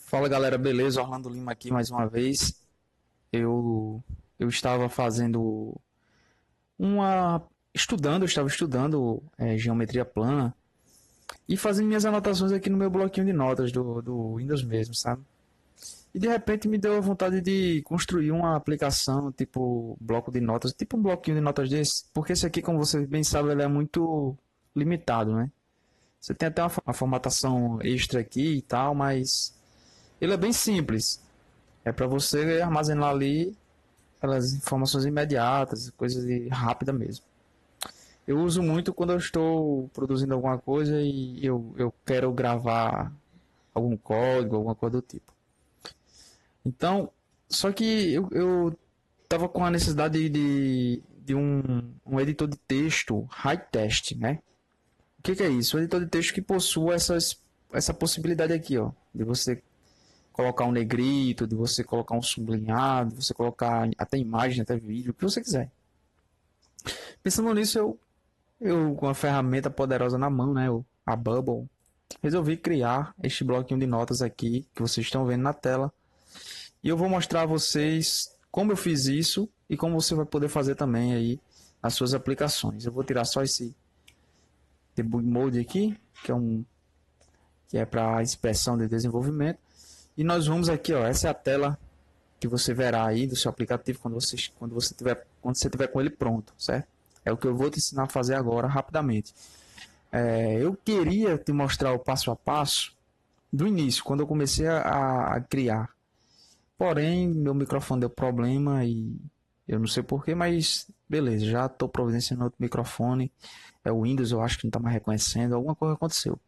Fala galera, beleza? Orlando Lima aqui mais uma vez. Eu estava fazendo uma. Estudando, eu estava estudando geometria plana e fazendo minhas anotações aqui no meu bloquinho de notas do Windows mesmo, sabe? E de repente me deu a vontade de construir uma aplicação tipo bloco de notas, tipo um bloquinho de notas desse, porque esse aqui, como você bem sabe, ele é muito limitado, né? Você tem até uma formatação extra aqui e tal, mas ele é bem simples. É para você armazenar ali aquelas informações imediatas, coisas rápida mesmo. Eu uso muito quando eu estou produzindo alguma coisa e eu quero gravar algum código, alguma coisa do tipo. Então, só que eu tava com a necessidade de um editor de texto high test, né? O que é isso? Um editor de texto que possua essa possibilidade aqui, ó, de você colocar um negrito, de você colocar um sublinhado, de você colocar até imagem, até vídeo, o que você quiser. Pensando nisso, eu com a ferramenta poderosa na mão, né, a Bubble, resolvi criar este bloquinho de notas aqui que vocês estão vendo na tela. E eu vou mostrar a vocês como eu fiz isso e como você vai poder fazer também aí as suas aplicações. Eu vou tirar só esse debug mode aqui, que é para inspeção de desenvolvimento. E nós vamos aqui, ó, essa é a tela que você verá aí do seu aplicativo quando você tiver com ele pronto, certo? É o que eu vou te ensinar a fazer agora rapidamente. Eu queria te mostrar o passo a passo do início, quando eu comecei a criar. Porém, meu microfone deu problema e eu não sei porquê, mas beleza, já estou providenciando outro microfone. É o Windows, eu acho que não está mais reconhecendo, alguma coisa aconteceu.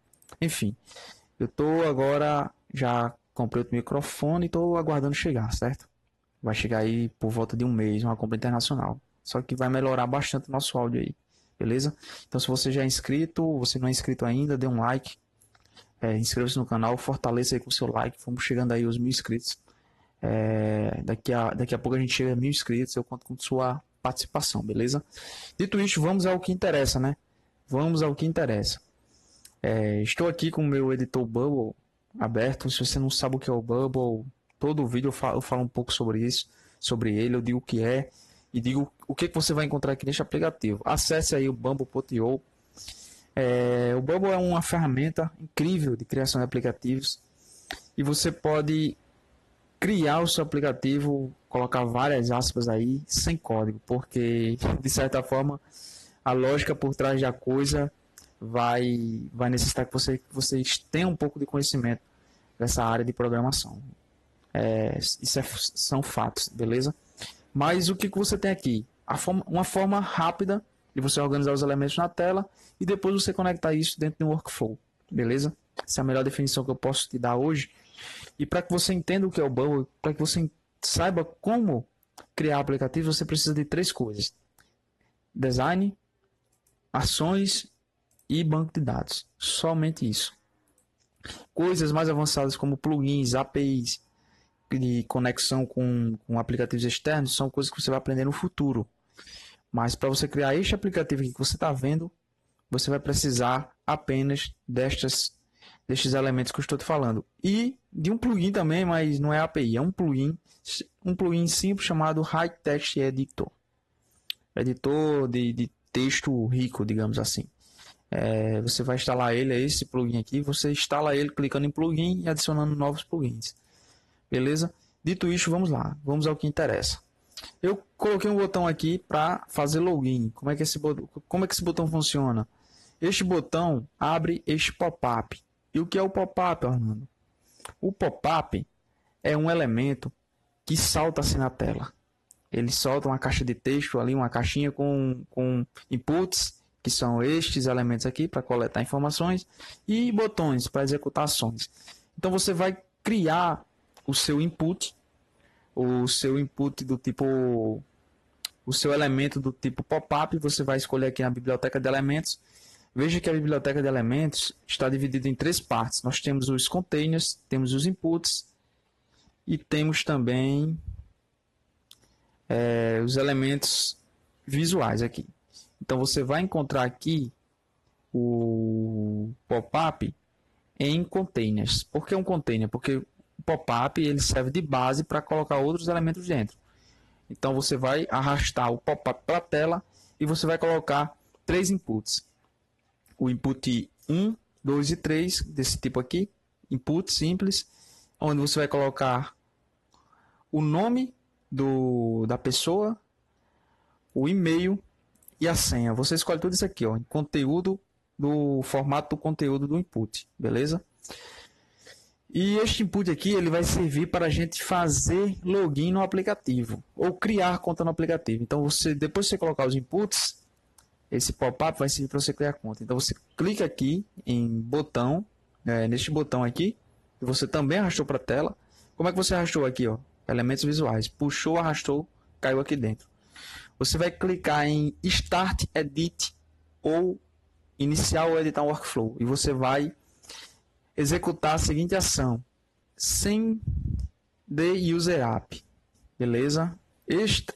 Enfim, eu estou agora, já comprei outro microfone e estou aguardando chegar, certo? Vai chegar aí por volta de um mês, uma compra internacional. Só que vai melhorar bastante o nosso áudio aí, beleza? Então se você já é inscrito, você não é inscrito ainda, dê um like, inscreva-se no canal, fortaleça aí com o seu like, vamos chegando aí os 1.000 inscritos. Daqui a pouco a gente chega a 1.000 inscritos, eu conto com sua participação, beleza? Dito isso, vamos ao que interessa, né? Vamos ao que interessa. Estou aqui com o meu editor Bubble aberto. Se você não sabe o que é o Bubble, todo o vídeo eu falo um pouco sobre isso, sobre ele, eu digo o que é e digo o que você vai encontrar aqui neste aplicativo. Acesse aí o Bumble.io. O Bubble é uma ferramenta incrível de criação de aplicativos e você pode criar o seu aplicativo, colocar várias aspas aí sem código, porque de certa forma a lógica por trás da coisa vai necessitar que vocês tenham um pouco de conhecimento dessa área de programação. São fatos, beleza? Mas o que você tem aqui? Uma forma rápida de você organizar os elementos na tela e depois você conectar isso dentro de um workflow, beleza? Essa é a melhor definição que eu posso te dar hoje. E para que você entenda o que é o Bubble, para que você saiba como criar aplicativos, você precisa de 3 coisas: design, ações e banco de dados. Somente isso. Coisas mais avançadas como plugins, APIs de conexão com aplicativos externos são coisas que você vai aprender no futuro. Mas para você criar este aplicativo aqui que você está vendo, você vai precisar apenas destes elementos que eu estou te falando. E de um plugin também, mas não é API, é um plugin simples chamado High Text Editor. Editor de texto rico, digamos assim. Você vai instalar ele, é esse plugin aqui, você instala ele clicando em plugin e adicionando novos plugins. Beleza? Dito isso, vamos lá, vamos ao que interessa. Eu coloquei um botão aqui para fazer login. Como é que esse botão funciona? Este botão abre este pop-up. E o que é o pop-up, Orlando? O pop-up é um elemento que salta assim na tela. Ele solta uma caixa de texto ali, uma caixinha com inputs, que são estes elementos aqui para coletar informações, e botões para executar ações. Então você vai criar o seu input do tipo, o seu elemento do tipo pop-up, você vai escolher aqui na biblioteca de elementos. Veja que a biblioteca de elementos está dividida em 3 partes. Nós temos os containers, temos os inputs e temos também os elementos visuais aqui. Então você vai encontrar aqui o pop-up em containers. Por que um container? Porque o pop-up, ele serve de base para colocar outros elementos dentro. Então você vai arrastar o pop-up para a tela e você vai colocar 3 inputs. O input 1, 2 e 3, desse tipo aqui, input simples, onde você vai colocar o nome da pessoa, o e-mail e a senha. Você escolhe tudo isso aqui, ó, em conteúdo, do formato do conteúdo do input, beleza? E este input aqui, ele vai servir para a gente fazer login no aplicativo ou criar conta no aplicativo. Então, depois de você colocar os inputs, esse pop-up vai servir para você criar conta. Então, você clica aqui em botão, neste botão aqui, que você também arrastou para a tela. Como é que você arrastou aqui, ó? Elementos visuais. Puxou, arrastou, caiu aqui dentro. Você vai clicar em Start Edit ou Iniciar ou Editar um Workflow. E você vai executar a seguinte ação: Send the User App. Beleza?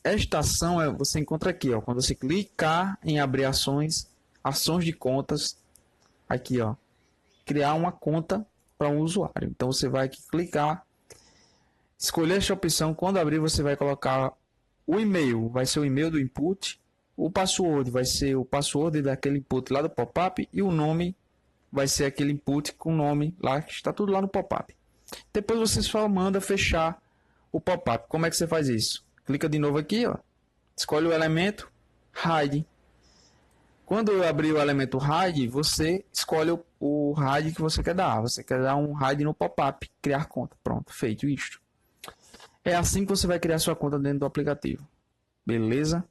Esta ação você encontra aqui, ó. Quando você clicar em abrir ações de contas, aqui, ó, criar uma conta para um usuário. Então você vai aqui clicar, escolher esta opção. Quando abrir, você vai colocar o e-mail, vai ser o e-mail do input, o password vai ser o password daquele input lá do pop-up e o nome vai ser aquele input com o nome lá, que está tudo lá no pop-up. Depois você só manda fechar o pop-up. Como é que você faz isso? Clica de novo aqui, ó, escolhe o elemento hide. Quando eu abrir o elemento hide, você escolhe o hide que você quer dar. Você quer dar um hide no pop-up, criar conta. Pronto, feito isto. É assim que você vai criar sua conta dentro do aplicativo. Beleza?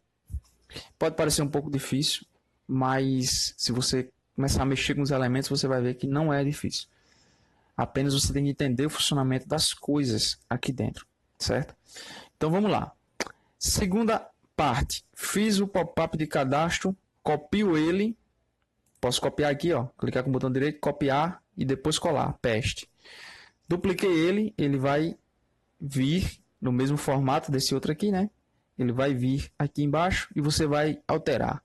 Pode parecer um pouco difícil, mas se você começar a mexer com os elementos, você vai ver que não é difícil. Apenas você tem que entender o funcionamento das coisas aqui dentro, certo? Então vamos lá. Segunda parte. Fiz o pop-up de cadastro, copio ele. Posso copiar aqui, ó. Clicar com o botão direito, copiar e depois colar. Paste. Dupliquei ele, ele vai vir no mesmo formato desse outro aqui, né? Ele vai vir aqui embaixo e você vai alterar.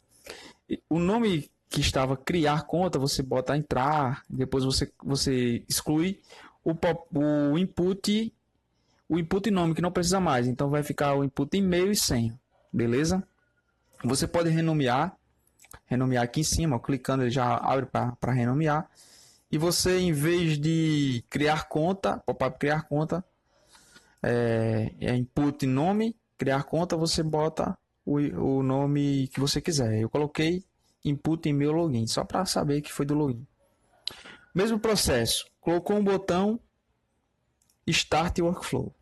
O nome que estava criar conta, você bota entrar, depois você exclui o input nome que não precisa mais. Então vai ficar o input e-mail e senha, beleza? Você pode renomear aqui em cima, ó, clicando ele já abre para renomear. E você, em vez de criar conta, pop-up criar conta, input nome, criar conta, você bota o nome que você quiser. Eu coloquei input e-mail login, só para saber que foi do login. Mesmo processo, colocou um botão Start Workflow.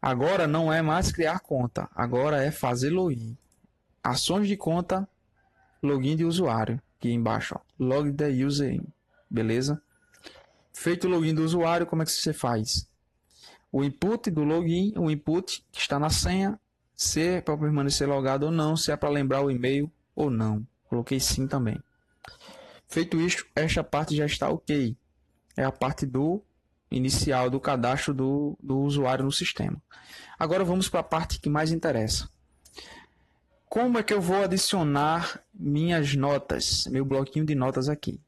Agora não é mais criar conta, agora é fazer login. Ações de conta, login de usuário, aqui embaixo, ó, log the user in, beleza? Feito o login do usuário, como é que você faz? O input do login, o input que está na senha, se é para permanecer logado ou não, se é para lembrar o e-mail ou não. Coloquei sim também. Feito isto, esta parte já está ok. É a parte do inicial do cadastro do usuário no sistema. Agora vamos para a parte que mais interessa. Como é que eu vou adicionar minhas notas, meu bloquinho de notas aqui?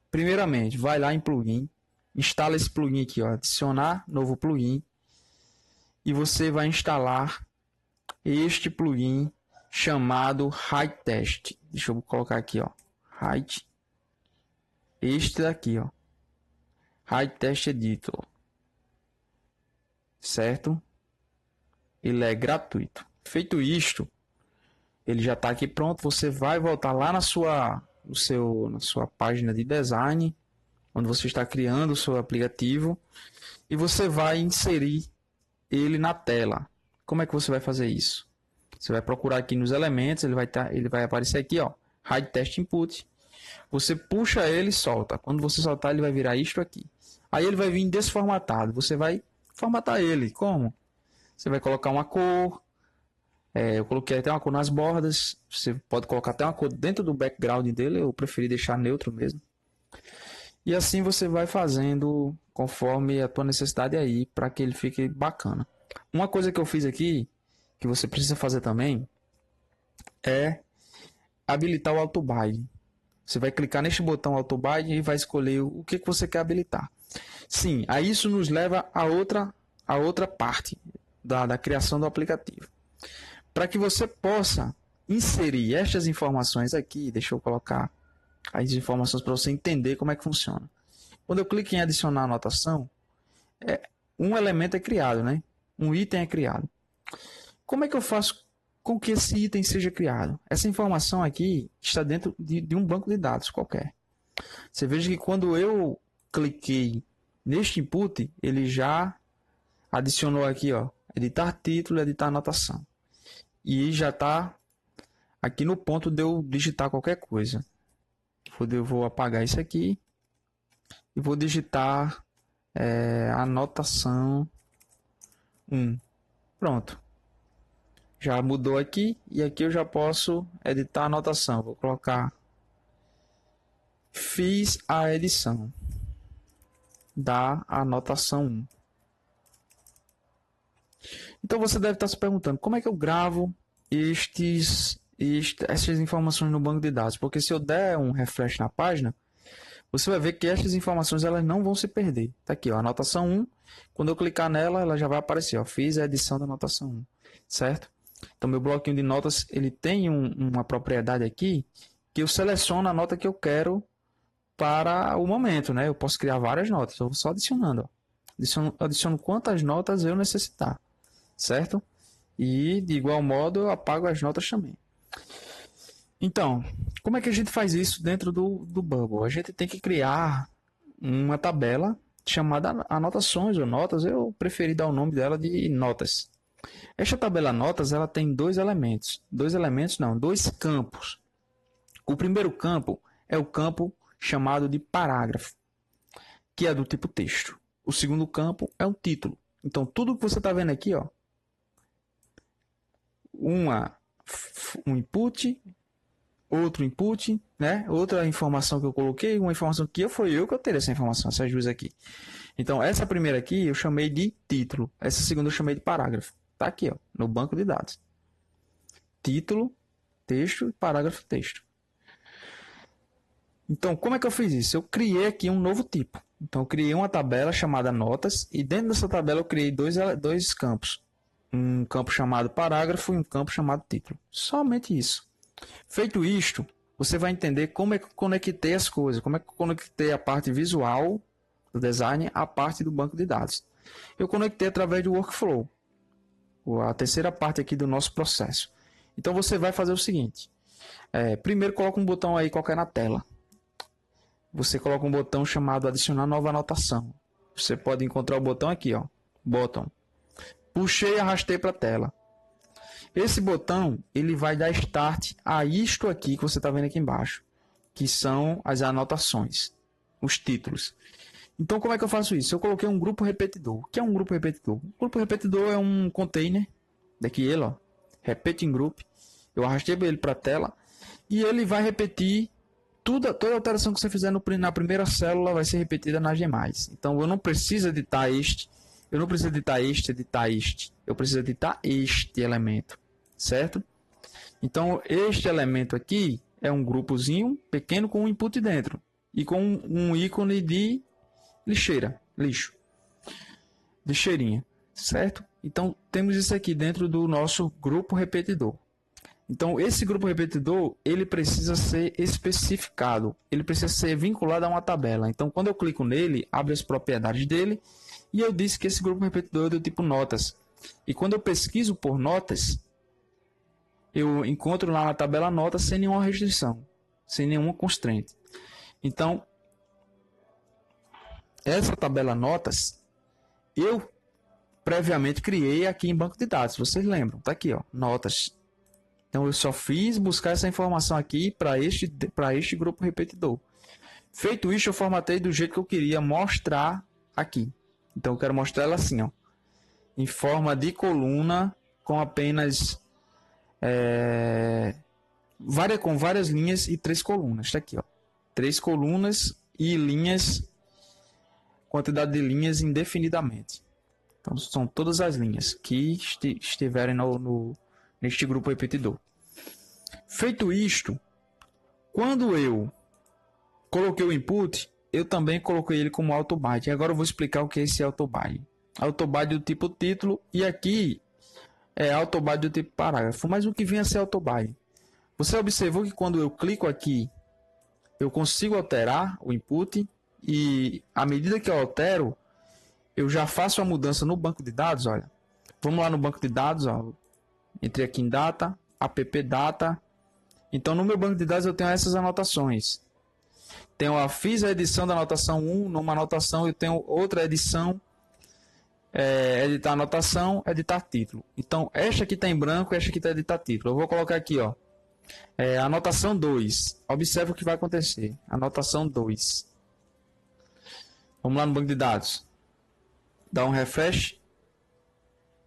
Primeiramente, vai lá em plugin, instala esse plugin aqui, ó, adicionar novo plugin, e você vai instalar este plugin chamado Hide Test. Deixa eu colocar aqui, ó, Hide, este daqui, ó, Hide Test Editor, certo? Ele é gratuito. Feito isto, ele já está aqui pronto. Você vai voltar lá na sua página de design, onde você está criando o seu aplicativo, e você vai inserir ele na tela. Como é que você vai fazer isso? Você vai procurar aqui nos elementos, ele vai aparecer aqui, ó, Hide Test Input. Você puxa ele e solta. Quando você soltar, ele vai virar isto aqui. Aí ele vai vir desformatado. Você vai formatar ele. Como? Você vai colocar uma cor. Eu coloquei até uma cor nas bordas. Você pode colocar até uma cor dentro do background dele. Eu preferi deixar neutro mesmo. E assim você vai fazendo conforme a tua necessidade aí, para que ele fique bacana. Uma coisa que eu fiz aqui, que você precisa fazer também, é habilitar o Auto Bind. Você vai clicar neste botão Auto Bind e vai escolher o que você quer habilitar. Sim, aí isso nos leva a outra parte da criação do aplicativo. Para que você possa inserir estas informações aqui, deixa eu colocar as informações para você entender como é que funciona. Quando eu clico em adicionar anotação, um elemento é criado, né? Um item é criado. Como é que eu faço com que esse item seja criado? Essa informação aqui está dentro de um banco de dados qualquer. Você veja que quando eu cliquei neste input, ele já adicionou aqui, ó, editar título, editar anotação. E já está aqui no ponto de eu digitar qualquer coisa. Eu vou apagar isso aqui e vou digitar anotação 1. Pronto. Já mudou aqui e aqui eu já posso editar a anotação. Vou colocar fiz a edição da anotação 1. Então você deve estar se perguntando como é que eu gravo essas informações no banco de dados, porque se eu der um refresh na página, você vai ver que essas informações elas não vão se perder. Tá aqui, ó, anotação 1. Quando eu clicar nela, ela já vai aparecer, ó, fiz a edição da anotação 1, certo? Então meu bloquinho de notas, ele tem uma propriedade aqui que eu seleciono a nota que eu quero para o momento, né? Eu posso criar várias notas, eu vou só adicionando, ó. Adiciono quantas notas eu necessitar, certo? E de igual modo eu apago as notas também. Então, como é que a gente faz isso dentro do Bubble? A gente tem que criar uma tabela chamada anotações ou notas. Eu preferi dar o nome dela de notas. Esta tabela notas ela tem dois campos. O primeiro campo é o campo chamado de parágrafo, que é do tipo texto. O segundo campo é o título. Então, tudo que você está vendo aqui, ó, um input, outro input, né? Outra informação que eu coloquei, uma informação que foi eu que eu terei essa informação, essas duas aqui. Então, essa primeira aqui eu chamei de título, essa segunda eu chamei de parágrafo. Tá aqui, ó, no banco de dados. Título, texto e parágrafo, texto. Então, como é que eu fiz isso? Eu criei aqui um novo tipo. Então, eu criei uma tabela chamada notas e dentro dessa tabela eu criei dois campos. Um campo chamado parágrafo e um campo chamado título. Somente isso. Feito isto, você vai entender como é que eu conectei as coisas, como é que eu conectei a parte visual do design à parte do banco de dados. Eu conectei através do workflow, a terceira parte aqui do nosso processo. Então você vai fazer o seguinte, primeiro coloca um botão aí qualquer na tela. Você coloca um botão chamado adicionar nova anotação. Você pode encontrar o botão aqui, ó, botão. Puxei e arrastei para a tela. Esse botão ele vai dar start a isto aqui que você está vendo aqui embaixo, que são as anotações, os títulos. Então, como é que eu faço isso? Eu coloquei um grupo repetidor. O que é um grupo repetidor? Um grupo repetidor é um container, daqui ele, ó, repeating group. Eu arrastei ele para a tela e ele vai repetir toda alteração que você fizer na primeira célula vai ser repetida nas demais. Então, eu não preciso editar este, eu não preciso editar este. Eu preciso editar este elemento, certo? Então, este elemento aqui é um grupozinho pequeno com um input dentro e com um ícone de lixeirinha, certo? Então, temos isso aqui dentro do nosso grupo repetidor. Então, esse grupo repetidor, ele precisa ser especificado, ele precisa ser vinculado a uma tabela. Então, quando eu clico nele, abre as propriedades dele, e eu disse que esse grupo repetidor é do tipo notas. E quando eu pesquiso por notas, eu encontro lá na tabela notas sem nenhuma restrição, sem nenhuma constraint. Então, essa tabela notas, eu previamente criei aqui em banco de dados. Vocês lembram? Tá aqui, ó, notas. Então, eu só fiz buscar essa informação aqui para este grupo repetidor. Feito isso, eu formatei do jeito que eu queria mostrar aqui. Então, eu quero mostrar ela assim, ó, em forma de coluna, com apenas com várias linhas e 3 colunas. Está aqui, ó, 3 colunas e linhas, quantidade de linhas indefinidamente. Então, são todas as linhas que estiverem neste grupo repetidor. Feito isto, quando eu coloquei o input, eu também coloquei ele como autobyte. Agora eu vou explicar o que é esse autobyte. Autobyte do tipo título e aqui é autobyte do tipo parágrafo. Mas o que vem a ser autobyte? Você observou que quando eu clico aqui, eu consigo alterar o input e à medida que eu altero, eu já faço a mudança no banco de dados, olha. Vamos lá no banco de dados, ó. Entrei aqui em data, app data. Então no meu banco de dados eu tenho essas anotações. Fiz a edição da anotação 1, numa anotação eu tenho outra edição, editar anotação, editar título. Então esta aqui está em branco, esta aqui está editar título. Eu vou colocar aqui, ó. Anotação 2. Observe o que vai acontecer. Anotação 2. Vamos lá no banco de dados. Dá um refresh.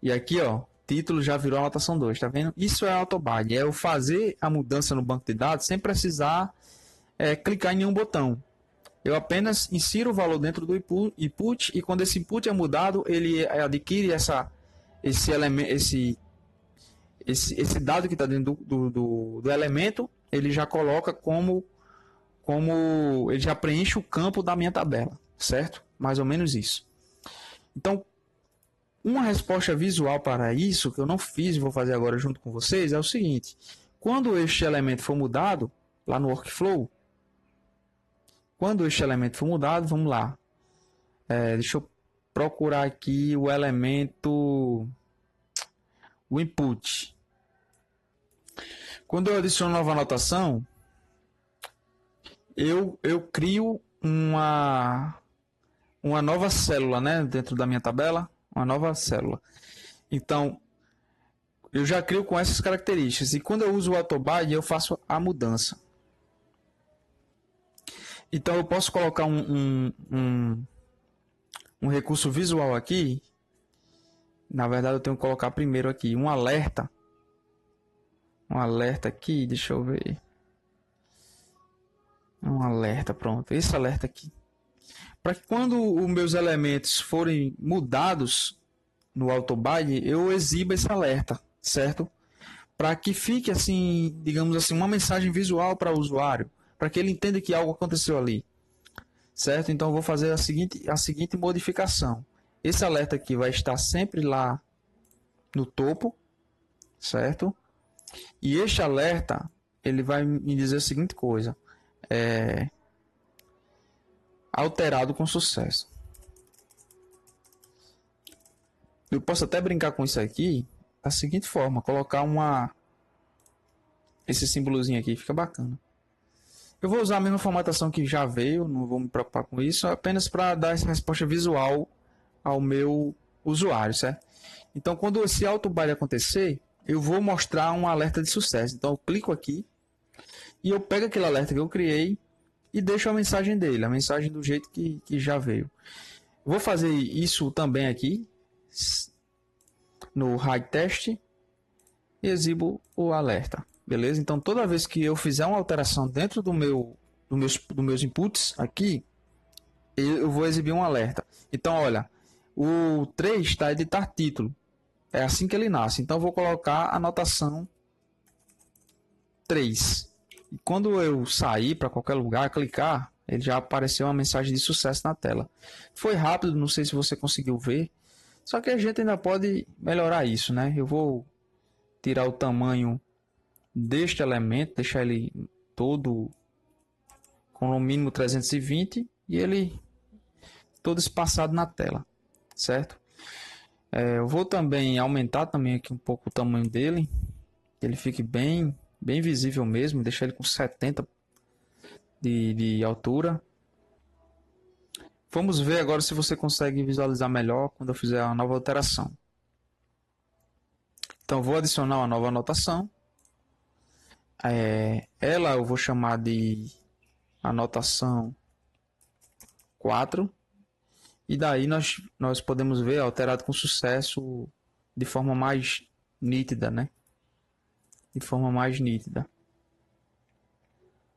E aqui, ó, título já virou anotação 2, tá vendo? Isso é autobyte. É eu fazer a mudança no banco de dados sem precisar clicar em nenhum botão. Eu apenas insiro o valor dentro do input e quando esse input é mudado, ele adquire esse dado que está dentro do elemento, ele já coloca como ele já preenche o campo da minha tabela, certo? Mais ou menos isso. Então, uma resposta visual para isso, que eu não fiz e vou fazer agora junto com vocês, é o seguinte. Quando este elemento for mudado, lá no workflow, vamos lá. Deixa eu procurar aqui o elemento, o input. Quando eu adiciono nova anotação, eu crio uma nova célula, né, dentro da minha tabela, uma nova célula. Então, eu já crio com essas características. E quando eu uso o autobyte, eu faço a mudança. Então, eu posso colocar um recurso visual aqui. Na verdade, eu tenho que colocar primeiro aqui um alerta. Um alerta aqui, deixa eu ver. Um alerta, pronto. Esse alerta aqui. Para que quando os meus elementos forem mudados no autobyte, eu exiba esse alerta, certo? Para que fique assim, digamos assim, uma mensagem visual para o usuário, para que ele entenda que algo aconteceu ali, certo? Então eu vou fazer a seguinte modificação. Esse alerta aqui vai estar sempre lá no topo, certo? E este alerta, ele vai me dizer a seguinte coisa: alterado com sucesso. Eu posso até brincar com isso aqui da seguinte forma, colocar esse símbolozinho aqui, fica bacana. Eu vou usar a mesma formatação que já veio, não vou me preocupar com isso, apenas para dar essa resposta visual ao meu usuário, certo? Então, quando esse autobyte acontecer, eu vou mostrar um alerta de sucesso. Então, eu clico aqui e eu pego aquele alerta que eu criei e deixo a mensagem dele, a mensagem do jeito que já veio. Vou fazer isso também aqui no hide test e exibo o alerta, beleza? Então toda vez que eu fizer uma alteração dentro dos meus inputs aqui, eu vou exibir um alerta. Então olha, o 3 está editar título, é assim que ele nasce. Então eu vou colocar a anotação 3 e quando eu sair para qualquer lugar, clicar, ele já apareceu uma mensagem de sucesso na tela. Foi rápido, não sei se você conseguiu ver. Só que a gente ainda pode melhorar isso, né? Eu vou tirar o tamanho deste elemento, deixar ele todo com no mínimo 320 e ele todo espaçado na tela, certo? Eu vou também aumentar também aqui um pouco o tamanho dele, que ele fique bem visível mesmo, deixar ele com 70 de altura. Vamos ver agora se você consegue visualizar melhor quando eu fizer a nova alteração. Então, vou adicionar uma nova anotação. Ela eu vou chamar de anotação 4. E daí nós podemos ver alterado com sucesso de forma mais nítida, né? De forma mais nítida.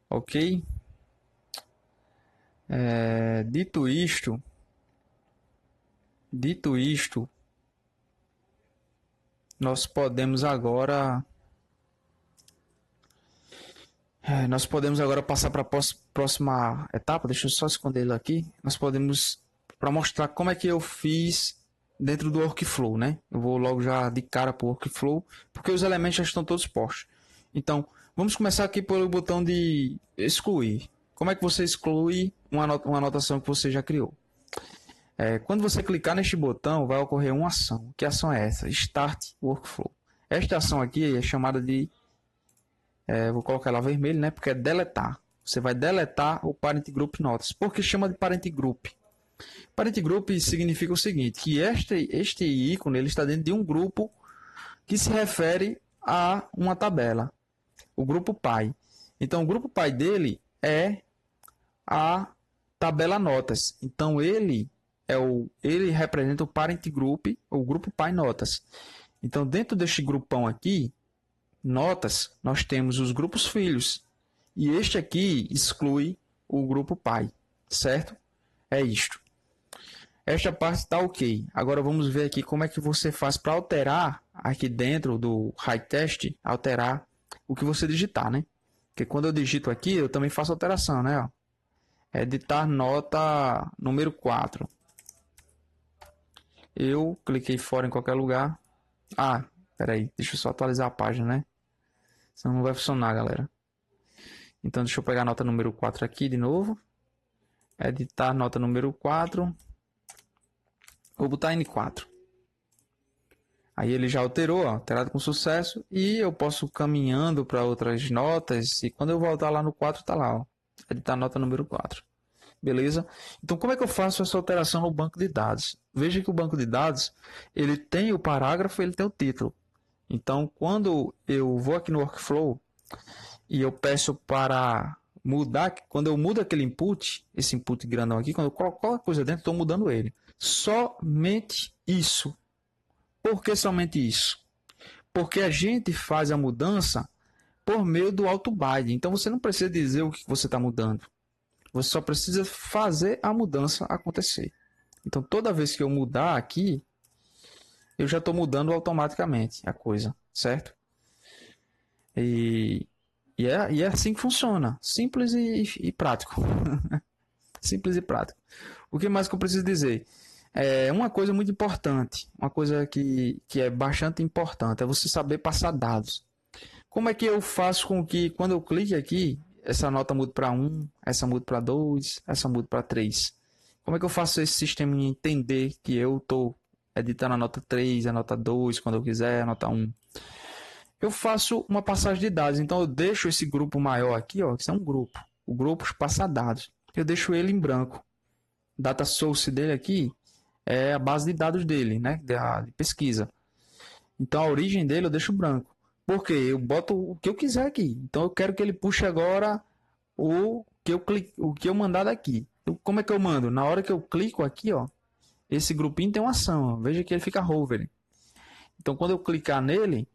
Ok? Dito isto, nós podemos agora Nós podemos agora passar para a próxima etapa. Deixa eu só esconder ele aqui. Nós podemos, para mostrar como é que eu fiz dentro do workflow, né? Eu vou logo já de cara para o workflow, porque os elementos já estão todos postos. Então, vamos começar aqui pelo botão de excluir. Como é que você exclui uma anotação que você já criou? Quando você clicar neste botão, vai ocorrer uma ação. Que ação é essa? Start Workflow. Esta ação aqui é chamada de... vou colocar ela vermelho, né? Porque é deletar. Você vai deletar o Parent Group Notas. Por que chama de Parent Group? Parent Group significa o seguinte, que este ícone ele está dentro de um grupo que se refere a uma tabela. O grupo pai. Então, o grupo pai dele é a tabela notas. Então, ele representa o parent group, o grupo pai notas. Então, dentro deste grupão aqui, notas, nós temos os grupos filhos. E este aqui exclui o grupo pai, certo? É isto. Esta parte está ok. Agora vamos ver aqui como é que você faz para alterar aqui dentro do HiTest, alterar o que você digitar, né? Porque quando eu digito aqui, eu também faço alteração, né? Editar nota número 4. Eu cliquei fora em qualquer lugar. Peraí, deixa eu só atualizar a página, né? Senão não vai funcionar, galera. Então, deixa eu pegar a nota número 4 aqui de novo. Editar nota número 4. Vou botar N4. Aí ele já alterou, alterado com sucesso. E eu posso ir caminhando para outras notas. E quando eu voltar lá no 4, tá lá, ó. Editar nota número 4. Beleza? Então, como é que eu faço essa alteração no banco de dados? Veja que o banco de dados, ele tem o parágrafo, ele tem o título. Então, quando eu vou aqui no workflow e eu peço para mudar, quando eu mudo aquele input, esse input grandão aqui, quando eu coloco qualquer coisa dentro, estou mudando ele. Somente isso. Por que somente isso? Porque a gente faz a mudança por meio do auto-bind. Então, você não precisa dizer o que você está mudando. Você só precisa fazer a mudança acontecer. Então, toda vez que eu mudar aqui, eu já estou mudando automaticamente a coisa, certo? E é assim que funciona. Simples e prático. Simples e prático. O que mais que eu preciso dizer? Uma coisa muito importante, uma coisa que é bastante importante, é você saber passar dados. Como é que eu faço com que, quando eu clique aqui, essa nota mude para 1, essa mude para 2, essa mude para 3? Como é que eu faço esse sistema entender que eu estou editando a nota 3, a nota 2, quando eu quiser, a nota 1? Eu faço uma passagem de dados, então eu deixo esse grupo maior aqui, ó, que é um grupo, o grupo passar dados. Eu deixo ele em branco. Data source dele aqui é a base de dados dele, né, de pesquisa. Então a origem dele eu deixo branco. Por quê? Eu boto o que eu quiser aqui. Então eu quero que ele puxe agora o que eu mandar daqui. Como é que eu mando? Na hora que eu clico aqui, ó, esse grupinho tem uma ação. Ó. Veja que ele fica hover. Então quando eu clicar nele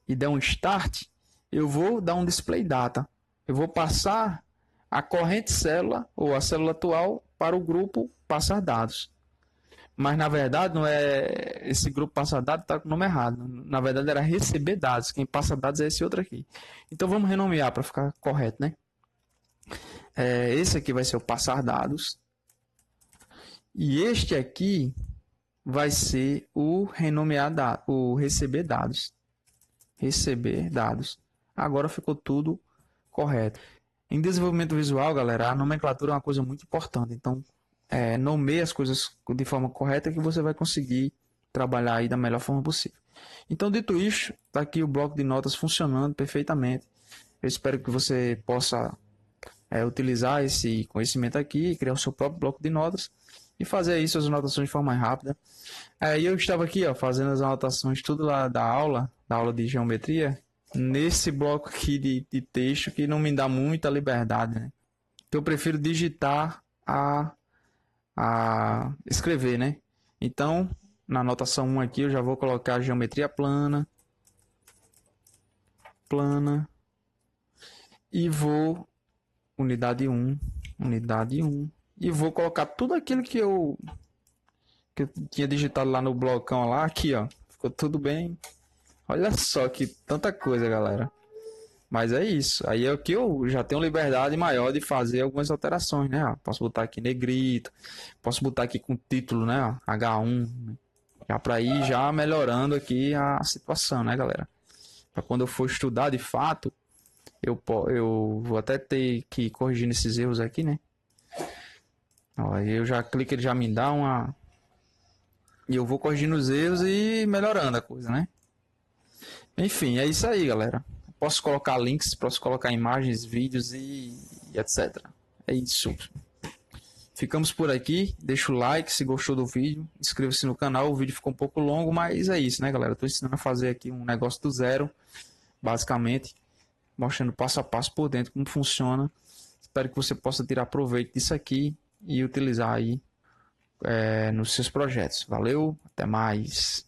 e der um start, eu vou dar um display data. Eu vou passar a corrente célula ou a célula atual para o grupo passar dados. Mas na verdade não é esse grupo passar dados, está com o nome errado. Na verdade era receber dados. Quem passa dados é esse outro aqui. Então vamos renomear para ficar correto, né? Esse aqui vai ser o passar dados. E este aqui vai ser o renomear dados, o receber dados. Receber dados. Agora ficou tudo correto. Em desenvolvimento visual, galera, a nomenclatura é uma coisa muito importante. Então, nomeie as coisas de forma correta que você vai conseguir trabalhar aí da melhor forma possível. Então, dito isso, está aqui o bloco de notas funcionando perfeitamente. Eu espero que você possa utilizar esse conhecimento aqui, criar o seu próprio bloco de notas e fazer aí suas anotações de forma mais rápida. E eu estava aqui fazendo as anotações tudo lá da aula de geometria, nesse bloco aqui de texto que não me dá muita liberdade, né? Então, eu prefiro digitar a escrever, né? Então, na anotação 1 aqui, eu já vou colocar geometria plana, e vou unidade 1, e vou colocar tudo aquilo que eu tinha digitado lá no blocão lá, aqui, ó. Ficou tudo bem. Olha só que tanta coisa, galera. Mas é isso. Aí é o que eu já tenho liberdade maior de fazer algumas alterações, né? Posso botar aqui negrito, posso botar aqui com título, né? H1, né? Já para ir já melhorando aqui a situação, né, galera? Para quando eu for estudar de fato, eu vou até ter que ir corrigindo esses erros aqui, né? Ó, aí eu já clico, ele já me dá uma. E eu vou corrigindo os erros e melhorando a coisa, né? Enfim, é isso aí, galera. Posso colocar links, posso colocar imagens, vídeos e etc. É isso. Ficamos por aqui. Deixa o like se gostou do vídeo. Inscreva-se no canal. O vídeo ficou um pouco longo, mas é isso, né, galera? Estou ensinando a fazer aqui um negócio do zero, basicamente, mostrando passo a passo por dentro como funciona. Espero que você possa tirar proveito disso aqui e utilizar aí nos seus projetos. Valeu, até mais.